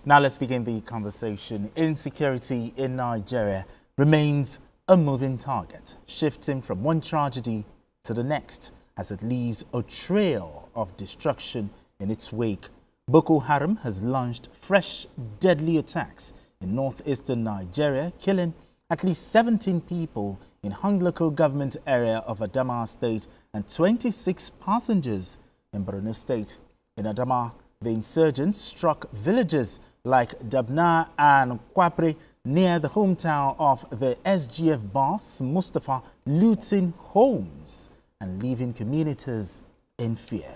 Now let's begin the conversation. Insecurity in Nigeria remains a moving target, shifting from one tragedy to the next as it leaves a trail of destruction in its wake. Boko Haram has launched fresh deadly attacks in northeastern Nigeria, killing at least 17 people in Hong local government area of Adamawa State and 26 passengers in Borno State. In Adamawa, the insurgents struck villages like Dabna and Kwapre near the hometown of the SGF boss, Mustafa, looting homes and leaving communities in fear.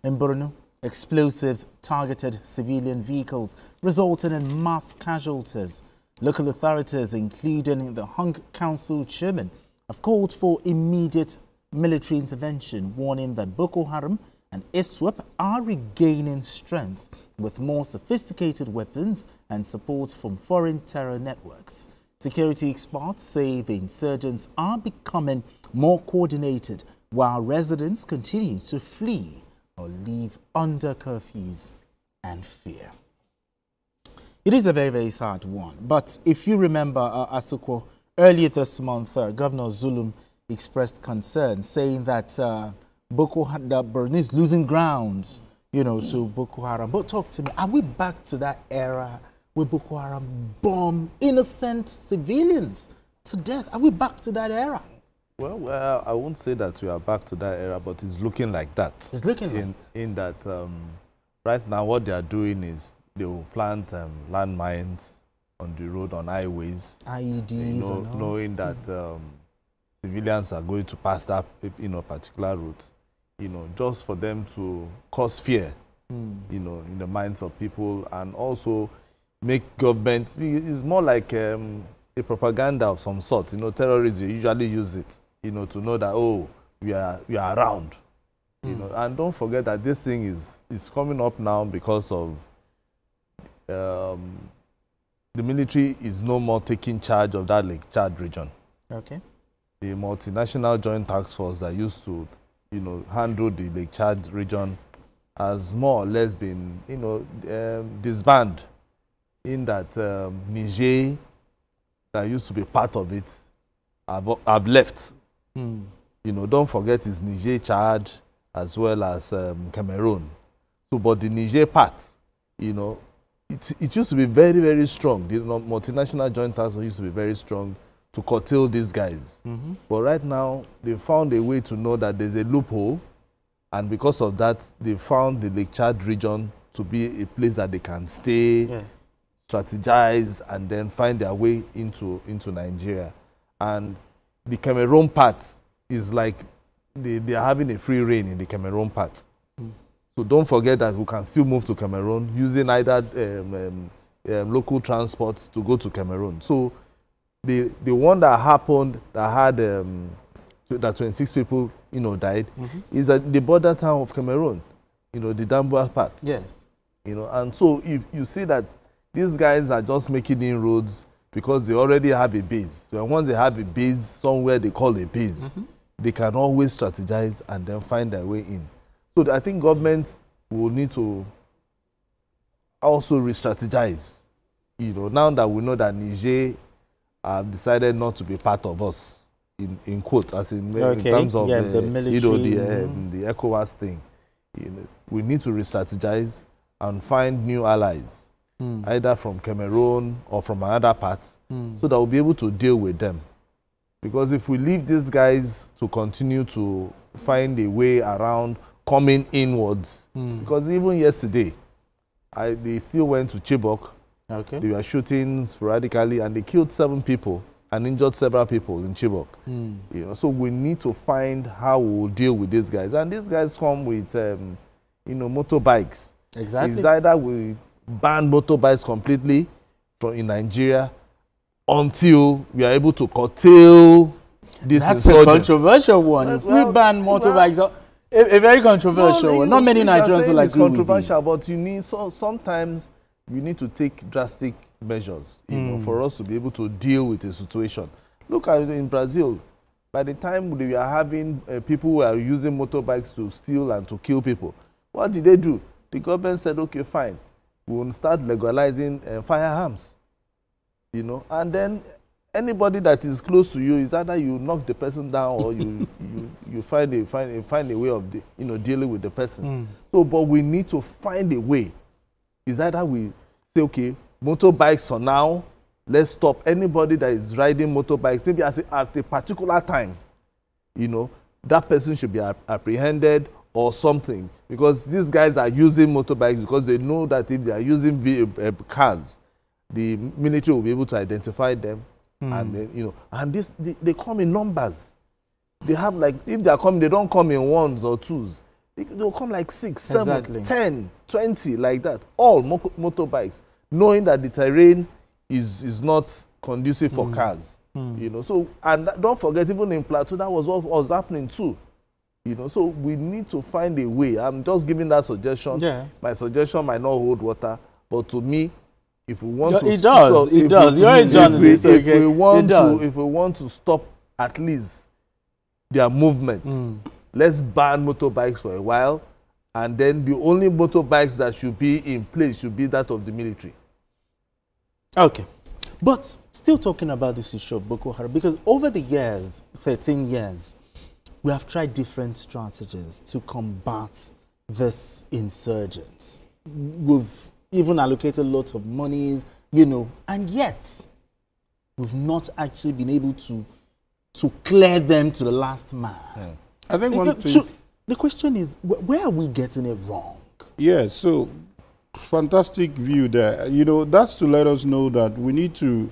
In Borno, explosives targeted civilian vehicles, resulting in mass casualties. Local authorities, including the Hong Council chairman, have called for immediate military intervention, warning that Boko Haram and ISWAP are regaining strength with more sophisticated weapons and support from foreign terror networks. Security experts say the insurgents are becoming more coordinated while residents continue to flee or live under curfews and fear. It is a very, very sad one. But if you remember, Asuko, earlier this month, Governor Zulum expressed concern, saying that Borno is losing ground, to Boko Haram. But talk to me, are we back to that era where Boko Haram bomb innocent civilians to death? Are we back to that era? Well, I won't say that we are back to that era, but it's looking like that. It's looking in that right now what they are doing is they will plant landmines on the road, on highways. IEDs, knowing that civilians are going to pass that particular route, just for them to cause fear, in the minds of people, and also make government. It's more like a propaganda of some sort. Terrorists usually use it, to know that, oh, we are around. And don't forget that this thing is coming up now because of the military is no more taking charge of that Lake Chad region. Okay. The multinational joint task force that used to, handle the Lake Chad region has more or less been, disbanded. In that Niger, that used to be part of it, have left. Don't forget it's Niger, Chad, as well as Cameroon. So, but the Niger part, it used to be very, very strong. The multinational joint task force used to be very strong to curtail these guys. But right now, they found a way to know that there's a loophole, and because of that, they found the Lake Chad region to be a place that they can stay, strategize, and then find their way into Nigeria. And the Cameroon part is like they are having a free reign in the Cameroon part. So don't forget that we can still move to Cameroon using either local transport to go to Cameroon. So the one that happened that had that 26 people died is at the border town of Cameroon, the Damboa part. Yes. And so if you see that these guys are just making inroads because they already have a base. So once they have a base somewhere they call a base, they can always strategize and then find their way in. So I think governments will need to also re-strategize. Now that we know that Niger have decided not to be part of us, in quote, as in terms of the military, the ECOWAS thing. We need to re-strategize and find new allies, either from Cameroon or from another part, so that we'll be able to deal with them. Because if we leave these guys to continue to find a way around coming inwards, because even yesterday, they still went to Chibok. Okay. They were shooting sporadically, and they killed 7 people and injured several people in Chibok. So we need to find how we will deal with these guys. And these guys come with, motorbikes. Exactly. It's either we ban motorbikes completely in Nigeria until we are able to curtail this. That's a controversial one. If we ban motorbikes, a very controversial one. Not many Nigerians will agree with you. It's controversial, but you need sometimes we need to take drastic measures, for us to be able to deal with the situation. Look at it in Brazil. By the time we are having people who are using motorbikes to steal and to kill people, what did they do? The government said, okay, fine. we will start legalizing firearms. You know, and then anybody that is close to you is either you knock the person down or you find a way of dealing with the person. So, but we need to find a way. Is either we say, okay, motorbikes for now, let's stop anybody that is riding motorbikes, maybe at a particular time, you know, that person should be apprehended or something, because these guys are using motorbikes because they know that if they are using cars, the military will be able to identify them. And then, you know, and they come in numbers. They have, like, if they are coming, they don't come in ones or twos. They'll come like 6, 7, 10, 20, like that. All motorbikes, knowing that the terrain is not conducive for cars. You know, so, and don't forget, even in Plateau, that was what was happening too. You know, so we need to find a way. I'm just giving that suggestion. Yeah. My suggestion might not hold water, but to me, if we want to, it does. You're a journalist. If we want to stop at least their movement, let's ban motorbikes for a while, and then the only motorbikes that should be in place should be that of the military. Okay, but still talking about this issue of Boko Haram, because over the years, 13 years, we have tried different strategies to combat this insurgents. We've even allocated lots of monies, you know, and yet we've not actually been able to clear them to the last man. I think one thing, the question is, where are we getting it wrong? Yeah, so fantastic view there. You know, that's to let us know that we need to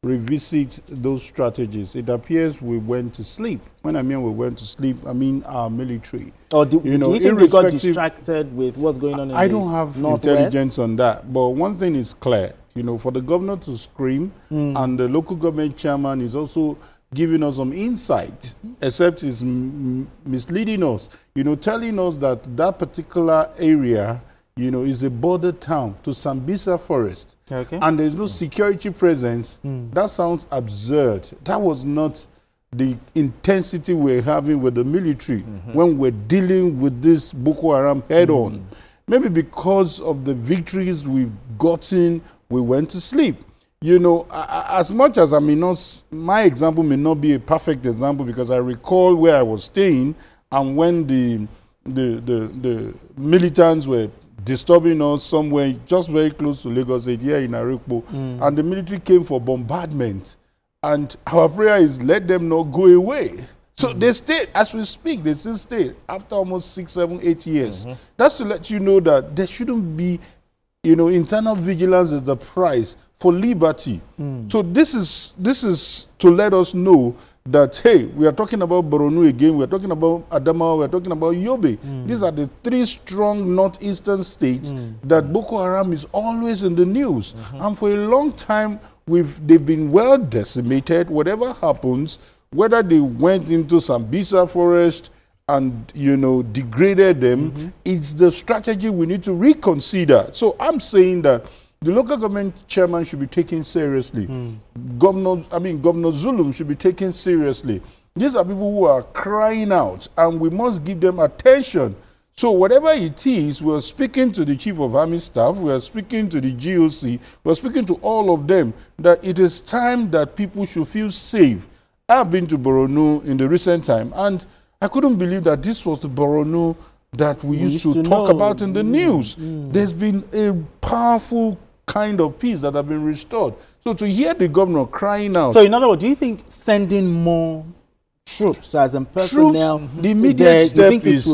revisit those strategies. It appears we went to sleep. When I mean we went to sleep, I mean our military. Or do you think we got distracted with what's going on in I don't have intelligence on that. But one thing is clear, you know, for the governor to scream and the local government chairman is also giving us some insight, except he's misleading us, you know, telling us that that particular area, you know, is a border town to Sambisa Forest. Okay. And there's no security presence. That sounds absurd. That was not the intensity we're having with the military when we're dealing with this Boko Haram head on. Maybe because of the victories we've gotten, we went to sleep. You know, as much as I may not, my example may not be a perfect example, because I recall where I was staying and when the militants were disturbing us somewhere just very close to Lagos, here in Arikpo, and the military came for bombardment. And our prayer is, let them not go away. So they stayed, as we speak, they still stayed after almost 6, 7, 8 years. That's to let you know that there shouldn't be, you know, internal vigilance is the price for liberty. So this is to let us know that, hey, we are talking about Borno again, we are talking about Adamawa, we are talking about Yobe. These are the 3 strong northeastern states that Boko Haram is always in the news. And for a long time, they've been well decimated. Whatever happens, whether they went into Sambisa Forest and, you know, degraded them, it's the strategy we need to reconsider. So I'm saying that the local government chairman should be taken seriously. Governor Zulum should be taken seriously. These are people who are crying out, and we must give them attention. So whatever it is, we're speaking to the Chief of Army Staff, we are speaking to the GOC, we're speaking to all of them, that it is time that people should feel safe. I've been to Borno in the recent time, and I couldn't believe that this was the Borno that we used to talk about in the news. There's been a powerful kind of peace that have been restored. So to hear the governor crying out. So in other words, do you think sending more troops as in personnel, the immediate step is,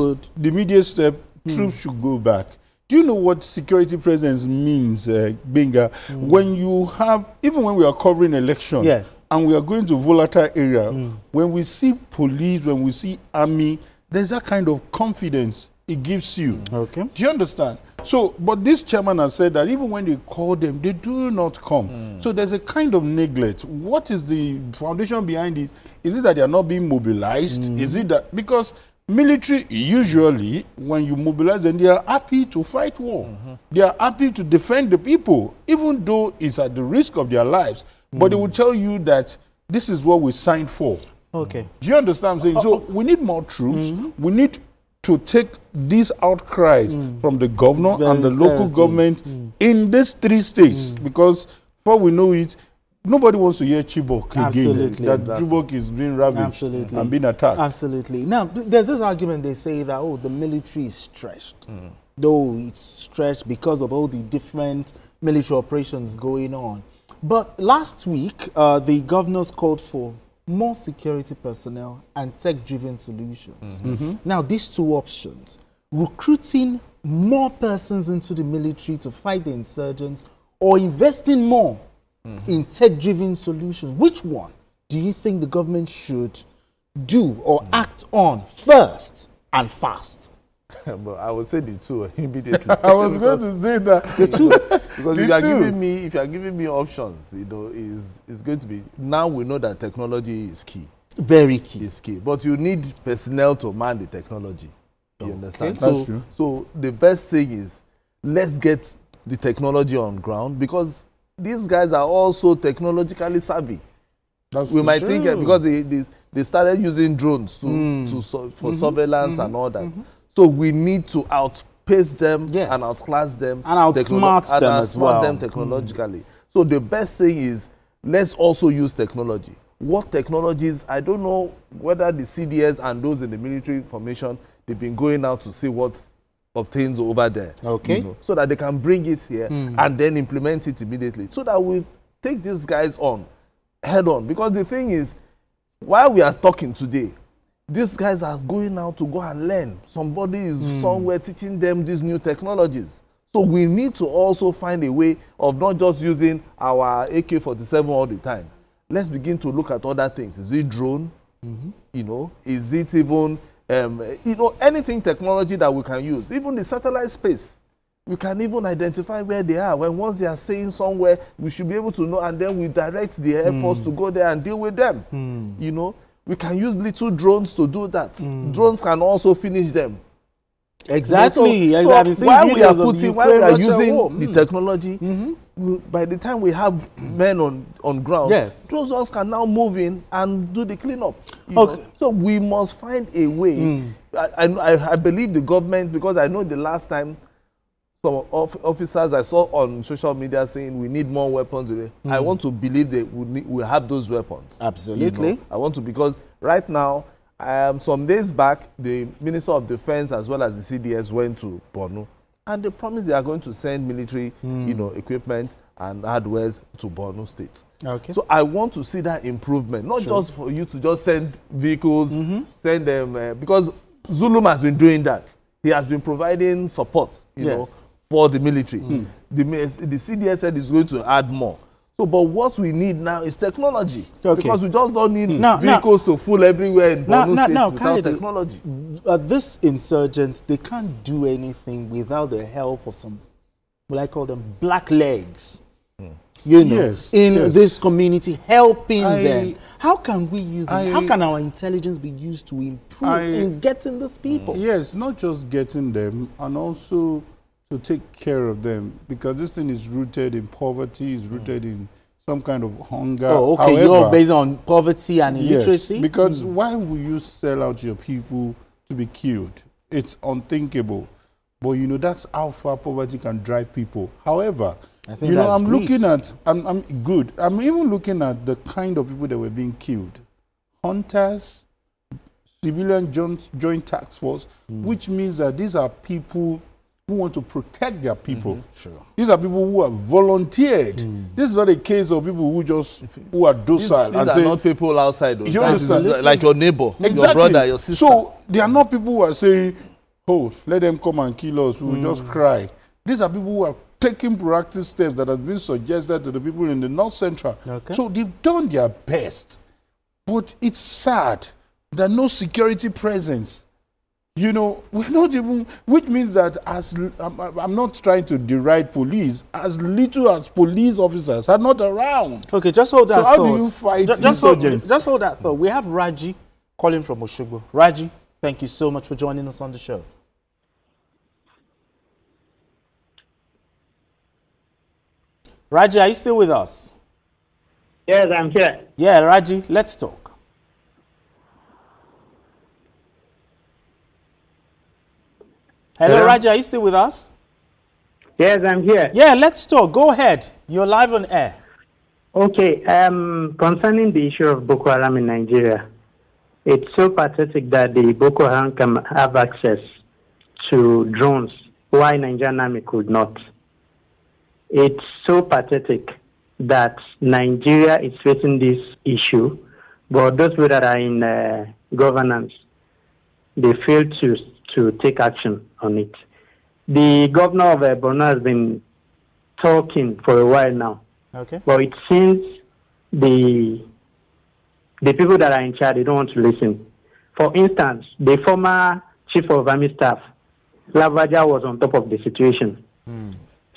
troops should go back. Do you know what security presence means, Benga? When you have, even when we are covering election, and we are going to volatile area, when we see police, when we see army, there's that kind of confidence it gives you. Okay. Do you understand? So, but this chairman has said that even when they call them, they do not come. So there's a kind of neglect. What is the foundation behind it? Is it that they are not being mobilized? Is it that, because military, usually, when you mobilize them, they are happy to fight war. They are happy to defend the people, even though it's at the risk of their lives. But they will tell you that this is what we signed for. Okay. Do you understand what I'm saying? So we need more troops. We need to take these outcries from the governor Very and the local seriously. government in these 3 states, because before we know it, nobody wants to hear Chibok Absolutely. again. That Chibok is being ravaged Absolutely. and being attacked. Absolutely. Now, there's this argument they say that, oh, the military is stretched. Though it's stretched because of all the different military operations going on. But last week, the governors called for more security personnel and tech-driven solutions. Now, these 2 options, recruiting more persons into the military to fight the insurgents or investing more in tech-driven solutions, which one do you think the government should do or act on first and fast? But I would say the 2 immediately. I was going to say that. The 2. Because if you are giving me options, you know, is going to be, now we know that technology is key. Very key. Is key. But you need personnel to man the technology. You understand? That's true. So the best thing is, let's get the technology on ground, because these guys are also technologically savvy. That's We might true. think because they started using drones for surveillance and all that. So we need to outpace them Yes. and outclass them And outsmart them as well. them technologically. So the best thing is, let's also use technology. What technologies? I don't know whether the CDS and those in the military formation, they've been going out to see what obtains over there. Okay. You know, so that they can bring it here and then implement it immediately. So that we take these guys on head on. Because the thing is, while we are talking today, these guys are going out to go and learn. Somebody is somewhere teaching them these new technologies. So we need to also find a way of not just using our AK-47 all the time. Let's begin to look at other things. Is it drone? You know, is it even, you know, anything technology that we can use? Even the satellite space. We can even identify where they are. When once they are staying somewhere, we should be able to know, and then we direct the Air Force to go there and deal with them. You know, we can use little drones to do that. Drones can also finish them. Exactly. So I've been seeing while we are videos of putting, the while we are Ukraine-Russia war. using the technology, by the time we have men on ground, Yes. those ones can now move in and do the cleanup. You Okay. know? So we must find a way. I believe the government, because I know the last time some officers I saw on social media saying we need more weapons today. I want to believe that we have those weapons. Absolutely. You know? I want to, because right now, some days back, the Minister of Defense as well as the CDS went to Borno, and they promised they are going to send military, you know, equipment and hardwares to Borno State. Okay. So I want to see that improvement, not just for you to just send vehicles, send them, because Zulum has been doing that. He has been providing support, you know, for the military. The CDS said is going to add more. So, but what we need now is technology. Okay. Because we just don't need Now- vehicles to full everywhere in Borno State without Kennedy, technology. These insurgents, they can't do anything without the help of some, what I call them, black legs. You know, Yes, in yes. this community, helping I- them. How can we use it? How I- can our intelligence be used to improve in getting these people? Yes, not just getting them, and also to take care of them, because this thing is rooted in poverty, is rooted in some kind of hunger. Oh, okay. You're However, based on poverty and illiteracy? yes, because why would you sell out your people to be killed? It's unthinkable. But you know, that's how far poverty can drive people. However, I think you know, that's I'm great. looking at, I'm good. I'm even looking at the kind of people that were being killed. Hunters, civilian joint task force, which means that these are people who want to protect their people. Sure. These are people who are volunteered. This is not a case of people who are docile These and are say, not people outside. Those You guys. understand? Like your neighbor, exactly. your brother, your sister. So they are not people who are saying, oh, let them come and kill us, we will just cry. These are people who are taking proactive steps that have been suggested to the people in the North Central. Okay. So they've done their best. But it's sad that no security presence. You know, we're not even, which means that I'm not trying to deride police, as little as police officers are not around. Okay, just hold that So thought. how do you fight just hold that thought. We have Raji calling from Oshogbo. Raji, thank you so much for joining us on the show. Raji, are you still with us? Yes, I'm here. Yeah, Raji, let's talk. Hello, Raja, are you still with us? Yes, I'm here. Yeah, let's talk. Go ahead. You're live on air. Okay, concerning the issue of Boko Haram in Nigeria, it's so pathetic that the Boko Haram can have access to drones, why Nigerian army could not. It's so pathetic that Nigeria is facing this issue, but those people that are in governance, they fail to take action on it. The governor of Borno has been talking for a while now. Okay. But it seems the people that are in charge, they don't want to listen. For instance, the former chief of army staff, Lavaja, was on top of the situation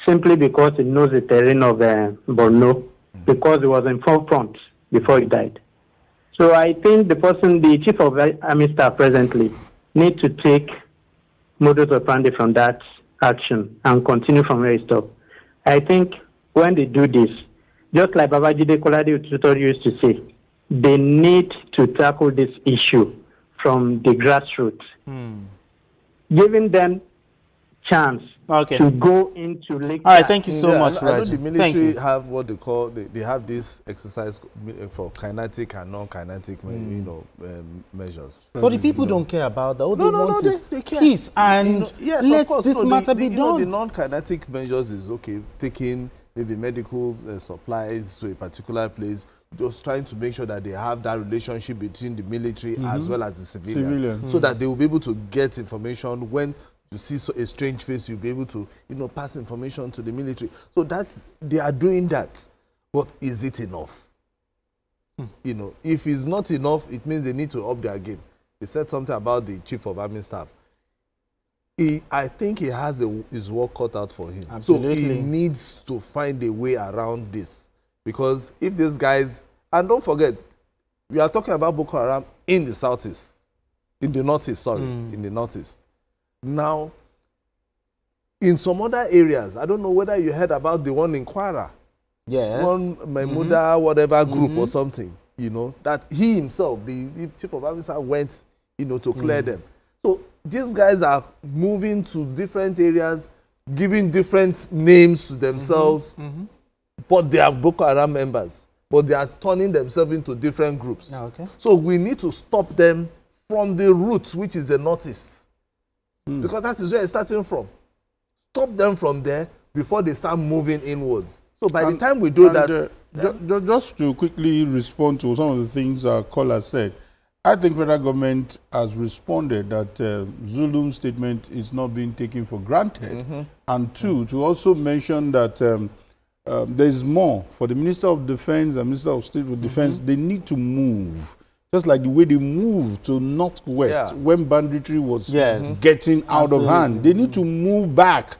simply because he knows the terrain of Borno, because he was in forefront before he died. So I think the chief of army staff presently, need to take modus operandi from that action and continue from where he stopped. I think when they do this, just like Babajide Kolade used to say, they need to tackle this issue from the grassroots, giving them chance to go into Lake. All right, thank you so much, I know Raja. the military have what they call, they have this exercise for kinetic and non-kinetic measures. But the people don't care about that. All they want is peace and yes, let course, this matter be done. The non-kinetic measures is okay, taking maybe medical supplies to a particular place, just trying to make sure that they have that relationship between the military as well as the civilian. So that they will be able to get information. When you see a strange face, you'll be able to, pass information to the military. So they are doing that. But is it enough? If it's not enough, it means they need to up their game. They said something about the chief of army staff. I think he has his work cut out for him. Absolutely. So he needs to find a way around this. Because if these guys, and don't forget, we are talking about Boko Haram in the southeast, in the northeast, in the northeast. Now, in some other areas, I don't know whether you heard about the one in Kwara. Yes. One Mahmuda, whatever group or something, that he himself, the chief of army staff, went, to clear them. So these guys are moving to different areas, giving different names to themselves, but they are Boko Haram members. But they are turning themselves into different groups. Okay. So we need to stop them from the roots, which is the northeast. Because that is where it's starting from. Stop them from there before they start moving inwards. So by the time we do that... just to quickly respond to some of the things our caller said, I think federal government has responded that Zulum's statement is not being taken for granted. And two, to also mention that there is more. For the Minister of Defense and Minister of State for Defense, they need to move. Just like the way they moved to Northwest when banditry was getting out of hand. They need to move back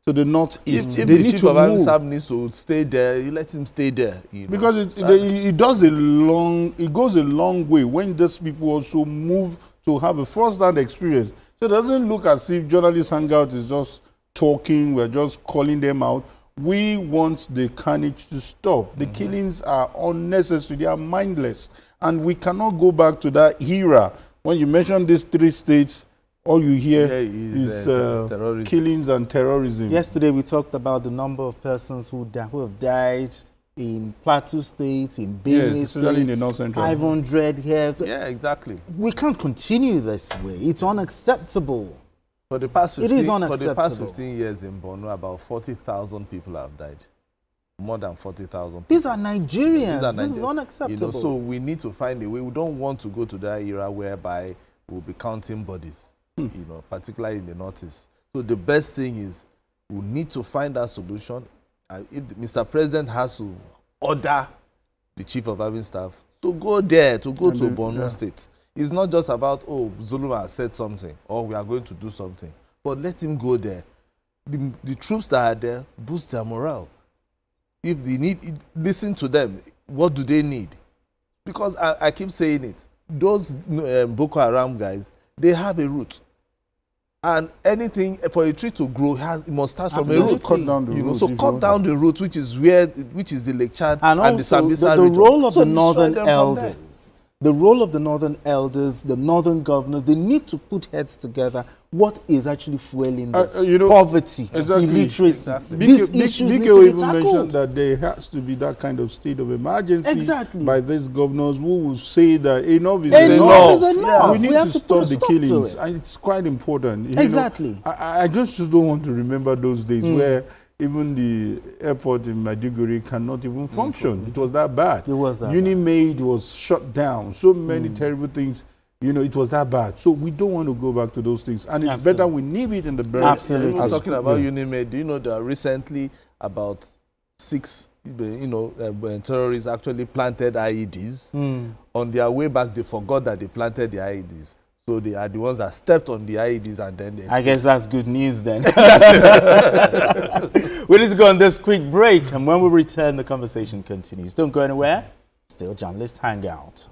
to the Northeast. If they the need chief to of army move. staff needs to stay there, you let him stay there. Because it goes a long way when these people also move to have a first-hand experience. So it doesn't look as if journalist hangout is just talking, we're just calling them out. We want the carnage to stop. The killings are unnecessary, they are mindless. And we cannot go back to that era. When you mention these three states, all you hear is killings and terrorism. Yesterday we talked about the number of persons who have died in Plateau State, in Benue State, in the North Central. 500 here. Yeah, exactly. We can't continue this way. It's unacceptable. For the past 15, it is unacceptable. For the past 15 years in Borno, about 40,000 people have died. More than 40,000. These are Nigerians. This is unacceptable. So we need to find a way. We don't want to go to that era whereby we'll be counting bodies, particularly in the Northeast. So the best thing is we need to find that solution. If Mr. President has to order the Chief of Army Staff to go there, to go to Borno State. It's not just about, Zulum has said something or we are going to do something. But let him go there. The troops that are there boost their morale. If they need, listen to them. What do they need? Because I keep saying it. Those Boko Haram guys, they have a root. And anything, for a tree to grow, it must start from a root. Cut down the root. So cut down the root, which is the Lake Chad and the also Sambisa the region. role of So the northern elders. the role of the northern elders, the northern governors, they need to put heads together. What is actually fueling this? You know, poverty, exactly, illiteracy. exactly. These issues need to BK be even mentioned tackled. that there has to be that kind of state of emergency Exactly. by these governors who will say that enough is Enough is enough. enough. We need We have to to stop put a the stop to killings, it. and it's quite important. You Exactly. know, I just don't want to remember those days where even the airport in Maiduguri cannot even function. It was that bad. It was that Unimaid was shut down. So many terrible things. You know, it was that bad. So we don't want to go back to those things. And it's Absolutely. better we nip it in the bud. Absolutely. Even talking about Unimed, do you know that recently about 6 terrorists actually planted IEDs? On their way back, they forgot that they planted the IEDs. So they are the ones that stepped on the IEDs and then they... I guess that's good news then. We need to go on this quick break, and when we return, the conversation continues. Don't go anywhere. Still Journalist Hangout.